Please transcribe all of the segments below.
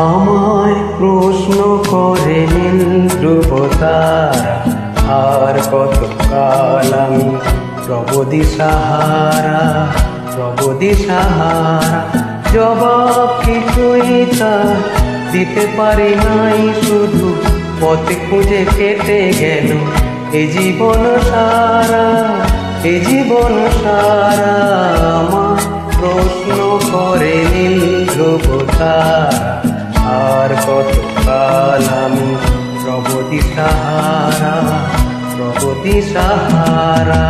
আমায় প্রশ্ন করে নীল ধ্রুবতারা, আর কত কাল আমি রব দিশাহারা, রব দিশাহারা। জবাব কিছুই তার দিতে পারি নাই, শুধু পথে খুঁজে কেটে গেল এ জীবন সারা, এ জীবন সারা। আমার প্রশ্ন করে নীল ধ্রুবতারা, আর কত কাল আমি রব দিশাহারা, রব দিশাহারা।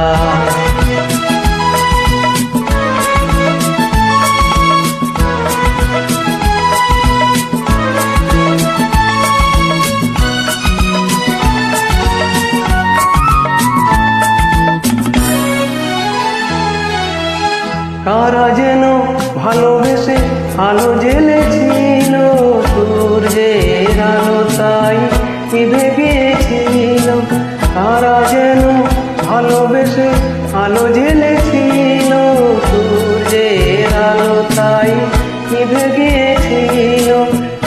কারা যেন ভালোবেসে আলো জ্বেলেছিল, সূর্যের আলো তাই নিভে গিয়েছিল। কারা যেন ভালোবেসে আলো জ্বেলেছিল, সূর্যের আলো তাই নিভে গিয়েছিল।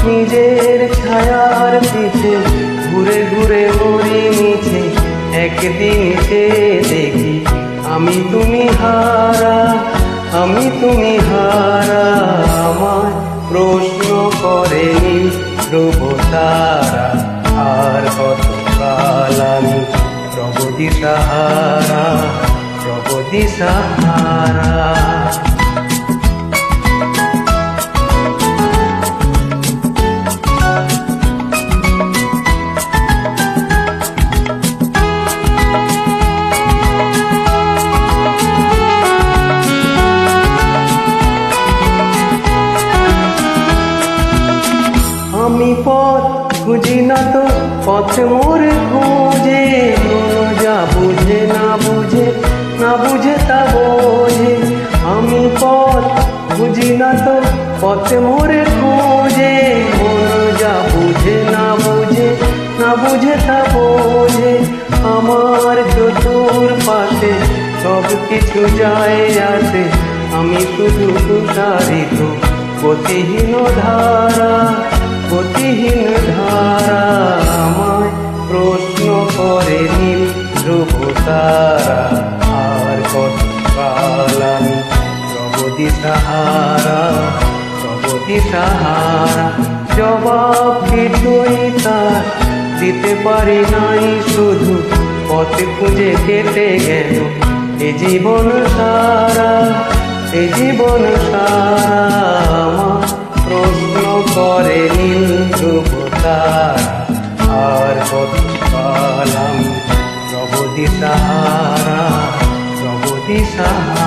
নিজের ছায়ার পিছে ঘুরে ঘুরে মরি মিছে, একদিন সে দেখি আমি তুমি হারা, আমি তুমি হারা। আমায় প্রশ্ন করে নীল ধ্রুবতারা, আর কত কাল আমি রব দিশাহারা, রব দিশাহারা। আমি পথ খুঁজি না তো পথ মোরে খুঁজে, যা বুঝে না বুঝে, না বুঝে তা বোঝে। আমি পথ খুঁজি না তো পথ মোরে খুঁজে, যা বুঝে না বুঝে, না বুঝে তা বোঝে। আমার চতুর পাশে সব কিছু যায় আসে, আমি শুধু তুষারিত গতিহীন ধারা, গতিহীন ধারা। আমায় প্রশ্ন করে নীল ধ্রুবতারা, আর কত কাল আমি রব দিশাহারা, রব দিশাহারা। জবাব কিছুই তার দিতে পারি নাই, শুধু পথে খুঁজে কেটে গেল এ জীবন সারা, এ জীবন সারা। আমার প্রশ্ন করে নীল ধ্রুবতারা, আর কত কাল আমি রব দিশাহারা, রব দিশাহারা।